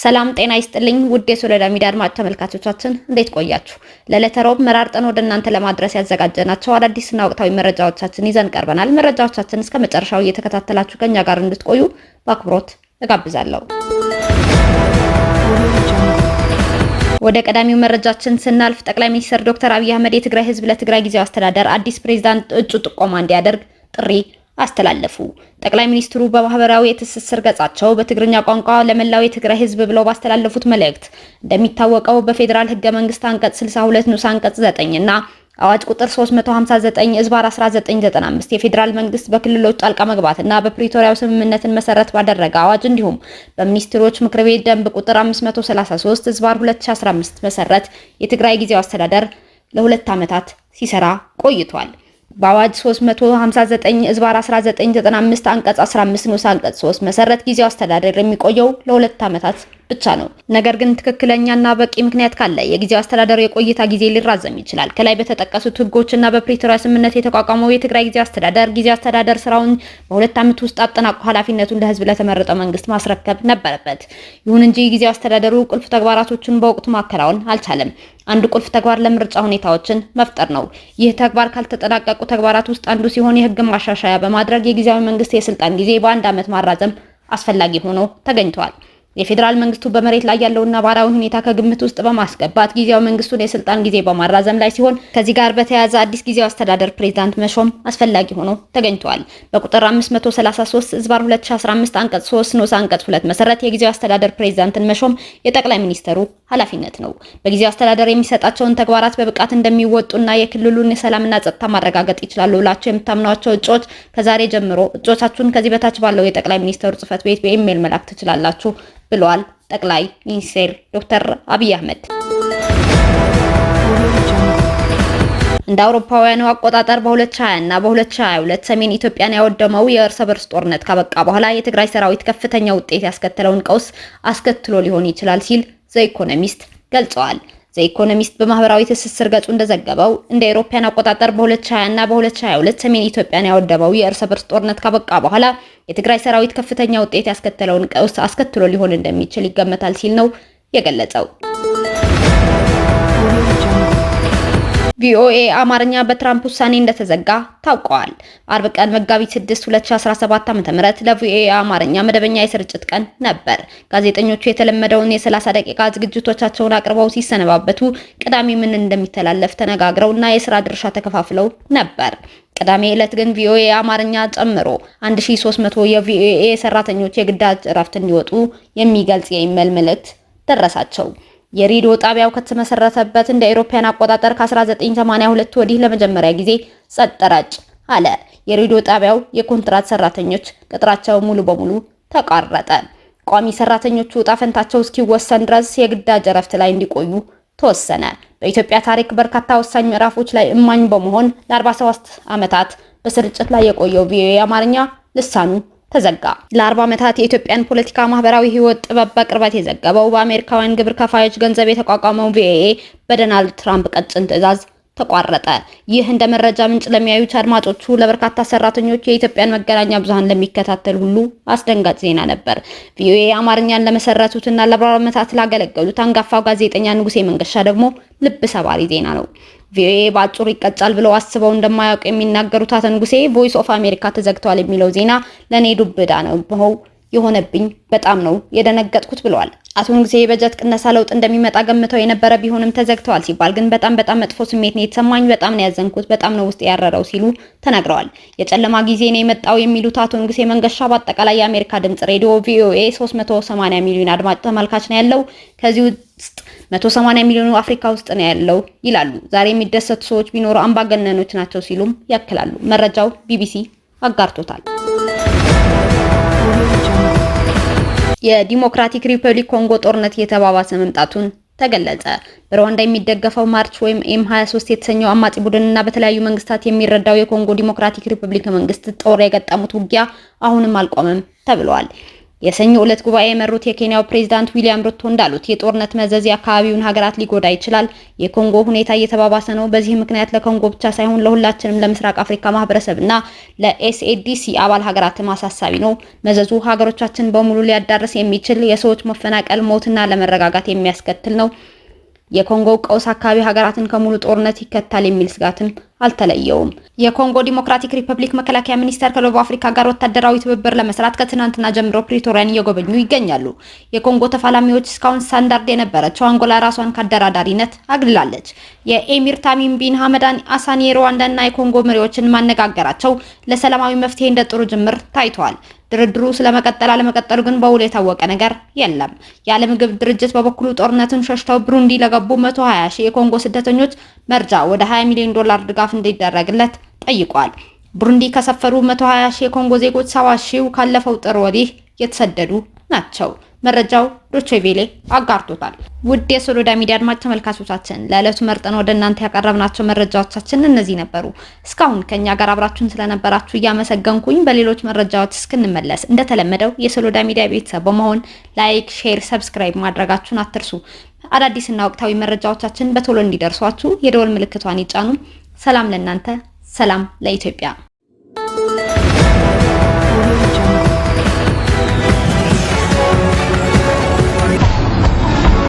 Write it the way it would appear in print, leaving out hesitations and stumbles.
ሰላም ጤና ይስጥልኝ ውድ የሶሎዳ ሚዲያ አድማጭ ተመልካቾቻችን እንዴት ቆያችሁ? ለዕለተ ሮብ መራርጠን ወደ እናንተ ለማድረስ ያዘጋጀናቸው አዳዲስና ወቅታዊ መረጃዎቻችን ይዘን ቀርበናል። መረጃዎቻችን እስከ መጨረሻው እየተከታተላችሁ ከኛ ጋር እንድትቆዩ በአክብሮት እጋብዛለሁ። ወደ ቀዳሚው መረጃችን ስናልፍ ጠቅላይ ሚኒስትር ዶክተር አብይ አህመድ የትግራይ ህዝብ ለትግራይ ጊዜያዊ አስተዳደር አዲስ ፕሬዝዳንት እጩ ጥቆማ እንዲያደርግ ጥሪ አስተላለፉ። ጠቅላይ ሚኒስትሩ በማህበራዊ የትስስር ገጻቸው በትግርኛ ቋንቋ ለመላው የትግራይ ህዝብ ብለው ባስተላለፉት መልእክት እንደሚታወቀው በፌዴራል ህገ መንግስት አንቀጽ 62 ንዑስ አንቀጽ 9 እና አዋጅ ቁጥር 359/1995 የፌዴራል መንግስት በክልሎች ጣልቃ መግባትና በፕሪቶሪያው ስምምነትን መሰረት ባደረገ አዋጅ እንዲሁም በሚኒስትሮች ምክር ቤት ደንብ ቁጥር 533/2015 መሰረት የትግራይ ጊዜያዊ አስተዳደር ለሁለት ዓመታት ሲሰራ ቆይቷል። በአዋጅ 359/1995 አንቀጽ 15 ንዑስ አንቀጽ 3 መሰረት ጊዜያዊ አስተዳደር የሚቆየው ለሁለት ዓመታት ብቻ ነው። ነገር ግን ትክክለኛና በቂ ምክንያት ካለ የጊዜያዊ አስተዳደሩ የቆይታ ጊዜ ሊራዘም ይችላል። ከላይ በተጠቀሱት ህጎችና በፕሪቶሪያ ስምምነት የተቋቋመው የትግራይ ጊዜያዊ አስተዳደር ስራውን በሁለት ዓመት ውስጥ አጠናቆ ኃላፊነቱን ለህዝብ ለተመረጠው መንግስት ማስረከብ ነበረበት። ይሁን እንጂ ጊዜያዊ አስተዳደሩ ቁልፍ ተግባራቶችን በወቅቱ ማከናወን አልቻለም። አንድ ቁልፍ ተግባር ለምርጫ ሁኔታዎችን መፍጠር ነው። ይህ ተግባር ካልተጠናቀቁ ተግባራት ውስጥ አንዱ ሲሆን የህግ ማሻሻያ በማድረግ የጊዜያዊ መንግስት የስልጣን ጊዜ በአንድ ዓመት ማራዘም አስፈላጊ ሆኖ ተገኝቷል። የፌዴራል መንግስቱ በመሬት ላይ ያለውን ነባራዊ ሁኔታ ከግምት ውስጥ በማስገባት ጊዜያዊ መንግስቱን የስልጣን ጊዜ በማራዘም ላይ ሲሆን ከዚህ ጋር በተያያዘ አዲስ ጊዜያዊ አስተዳደር ፕሬዝዳንት መሾም አስፈላጊ ሆኖ ተገኝቷል። በቁጥር 533/2015 አንቀጽ 3 ንዑስ አንቀጽ 2 መሰረት የጊዜያዊ አስተዳደር ፕሬዝዳንትን መሾም የጠቅላይ ሚኒስትሩ ኃላፊነት ነው። በጊዜያዊ አስተዳደር የሚሰጣቸውን ተግባራት በብቃት እንደሚወጡና የክልሉን የሰላምና ጸጥታ ማረጋገጥ ይችላሉ ብላችሁ የምታምኗቸው እጩዎች ከዛሬ ጀምሮ እጩዎቻችሁን ከዚህ በታች ባለው የጠቅላይ ሚኒስትሩ ጽህፈት ቤት በኢሜል መላክ ትችላላችሁ ብለዋል ጠቅላይ ሚኒስትር ዶክተር አብይ አህመድ። እንደ አውሮፓውያኑ አቆጣጠር በ2020 እና በ2022 ሰሜን ኢትዮጵያን ያወደመው የእርስ በርስ ጦርነት ካበቃ በኋላ የትግራይ ሰራዊት ከፍተኛ ውጤት ያስከተለውን ቀውስ አስከትሎ ሊሆን ይችላል ሲል ዘ ኢኮኖሚስት ገልጸዋል። ዘ ኢኮኖሚስት በማህበራዊ ትስስር ገጹ እንደዘገበው እንደ አውሮፓውያን አቆጣጠር በ2020 እና በ2022 ሰሜን ኢትዮጵያን ያወደመው የእርስ በርስ ጦርነት ካበቃ በኋላ የትግራይ ሰራዊት ከፍተኛ ውጤት ያስከተለውን ቀውስ አስከትሎ ሊሆን እንደሚችል ይገመታል ሲል ነው የገለጸው። ቪኦኤ አማርኛ በትራምፕ ውሳኔ እንደተዘጋ ታውቀዋል። አርብ ቀን መጋቢት 6 2017 ዓ.ም ለቪኦኤ አማርኛ መደበኛ የስርጭት ቀን ነበር። ጋዜጠኞቹ የተለመደውን የ30 ደቂቃ ዝግጅቶቻቸውን አቅርበው ሲሰነባበቱ ቅዳሜ ምን እንደሚተላለፍ ተነጋግረውና የስራ ድርሻ ተከፋፍለው ነበር። ቅዳሜ ዕለት ግን ቪኦኤ አማርኛ ጨምሮ 1300 የቪኦኤ ሰራተኞች የግዳጅ እረፍት እንዲወጡ የሚገልጽ የኢሜል መልእክት ደረሳቸው። የሬዲዮ ጣቢያው ከተመሰረተበት እንደ አውሮፓውያን አቆጣጠር ከ1982 ወዲህ ለመጀመሪያ ጊዜ ጸጥ ረጭ አለ። የሬዲዮ ጣቢያው የኮንትራት ሰራተኞች ቅጥራቸው ሙሉ በሙሉ ተቋረጠ። ቋሚ ሰራተኞቹ ዕጣ ፈንታቸው እስኪወሰን ድረስ የግዳጅ እረፍት ላይ እንዲቆዩ ተወሰነ። በኢትዮጵያ ታሪክ በርካታ ወሳኝ ምዕራፎች ላይ እማኝ በመሆን ለ47 ዓመታት በስርጭት ላይ የቆየው ቪኦኤ አማርኛ ልሳኑ ተዘጋ። ለ40 ዓመታት የኢትዮጵያን ፖለቲካ፣ ማህበራዊ ህይወት፣ ጥበብ በቅርበት የዘገበው በአሜሪካውያን ግብር ከፋዮች ገንዘብ የተቋቋመው ቪኦኤ በዶናልድ ትራምፕ ቀጭን ትዕዛዝ ተቋረጠ። ይህ እንደ መረጃ ምንጭ ለሚያዩት አድማጮቹ፣ ለበርካታ ሰራተኞች፣ የኢትዮጵያን መገናኛ ብዙሃን ለሚከታተሉ ሁሉ አስደንጋጭ ዜና ነበር። ቪኦኤ አማርኛን ለመሰረቱትና ለ40 ዓመታት ላገለገሉት አንጋፋው ጋዜጠኛ ንጉሴ መንገሻ ደግሞ ልብ ሰባሪ ዜና ነው። ቪኦኤ በአጭሩ ይቀጫል ብለው አስበው እንደማያውቁ የሚናገሩት አቶ ንጉሴ ቮይስ ኦፍ አሜሪካ ተዘግቷል የሚለው ዜና ለኔ ዱብ እዳ ነው የሆነብኝ፣ በጣም ነው የደነገጥኩት ብለዋል። አቶ ንጉሴ የበጀት ቅነሳ ለውጥ እንደሚመጣ ገምተው የነበረ ቢሆንም ተዘግተዋል ሲባል ግን በጣም መጥፎ ስሜት ነው የተሰማኝ፣ በጣም ነው ያዘንኩት፣ በጣም ነው ውስጥ ያረረው ሲሉ ተናግረዋል። የጨለማ ጊዜ ነው የመጣው የሚሉት አቶ ንጉሴ መንገሻ በአጠቃላይ የአሜሪካ ድምጽ ሬዲዮ ቪኦኤ 380 ሚሊዮን አድማጭ ተመልካች ነው ያለው፣ ከዚህ ውስጥ 180 ሚሊዮኑ አፍሪካ ውስጥ ነው ያለው ይላሉ። ዛሬ የሚደሰቱ ሰዎች ቢኖሩ አምባገነኖች ናቸው ሲሉም ያክላሉ። መረጃው ቢቢሲ አጋርቶታል። የዲሞክራቲክ ሪፐብሊክ ኮንጎ ጦርነት እየተባባሰ መምጣቱን ተገለጸ። በሩዋንዳ የሚደገፈው ማርች ወይም M23 የተሰኘው አማጺ ቡድንና በተለያዩ መንግስታት የሚረዳው የኮንጎ ዲሞክራቲክ ሪፐብሊክ መንግስት ጦር የገጠሙት ውጊያ አሁንም አልቆመም ተብሏል። የሰኞ ዕለት ጉባኤ የመሩት የኬንያው ፕሬዝዳንት ዊሊያም ሩቶ እንዳሉት የጦርነት መዘዝ የአካባቢውን ሀገራት ሊጎዳ ይችላል። የኮንጎ ሁኔታ እየተባባሰ ነው። በዚህ ምክንያት ለኮንጎ ብቻ ሳይሆን ለሁላችንም ለምስራቅ አፍሪካ ማህበረሰብና ለኤስኤዲሲ አባል ሀገራትም አሳሳቢ ነው። መዘዙ ሀገሮቻችን በሙሉ ሊያዳርስ የሚችል የሰዎች መፈናቀል፣ ሞትና ለመረጋጋት የሚያስከትል ነው። የኮንጎ ቀውስ አካባቢ ሀገራትን ከሙሉ ጦርነት ይከታል የሚል ስጋትም አልተለየውም። የኮንጎ ዲሞክራቲክ ሪፐብሊክ መከላከያ ሚኒስቴር ከደቡብ አፍሪካ ጋር ወታደራዊ ትብብር ለመስራት ከትናንትና ጀምሮ ፕሪቶሪያን እየጎበኙ ይገኛሉ። የኮንጎ ተፋላሚዎች እስካሁን ስታንዳርድ የነበረችው አንጎላ ራሷን ከአደራዳሪነት አግልላለች። የኤሚር ታሚም ቢን ሐመዳን አሳኒ የሩዋንዳና የኮንጎ መሪዎችን ማነጋገራቸው ለሰላማዊ መፍትሄ እንደ ጥሩ ጅምር ታይቷል። ድርድሩ ስለመቀጠል አለመቀጠሉ ግን በውል የታወቀ ነገር የለም። የዓለም ምግብ ድርጅት በበኩሉ ጦርነቱን ሸሽተው ብሩንዲ ለገቡ 120 ሺህ የኮንጎ ስደተኞች መርጃ ወደ 20 ሚሊዮን ዶላር ድጋፍ እንዲደረግለት ጠይቋል። ብሩንዲ ከሰፈሩ 120 ሺህ የኮንጎ ዜጎች 70 ሺህ ካለፈው ጥር ወዲህ የተሰደዱ ናቸው። መረጃው ዶቼ ቬሌ አጋርቶታል። ውድ የሶሎዳ ሚዲያ አድማጭ ተመልካቾቻችን ለዕለቱ መርጠን ወደ እናንተ ያቀረብናቸው መረጃዎቻችን እነዚህ ነበሩ። እስካሁን ከኛ ጋር አብራችሁን ስለነበራችሁ እያመሰገንኩኝ በሌሎች መረጃዎች እስክንመለስ እንደተለመደው የሶሎዳ ሚዲያ ቤተሰብ በመሆን ላይክ፣ ሼር፣ ሰብስክራይብ ማድረጋችሁን አትርሱ። አዳዲስና ወቅታዊ መረጃዎቻችን በቶሎ እንዲደርሷችሁ የደወል ምልክቷን ይጫኑ። ሰላም ለእናንተ፣ ሰላም ለኢትዮጵያ።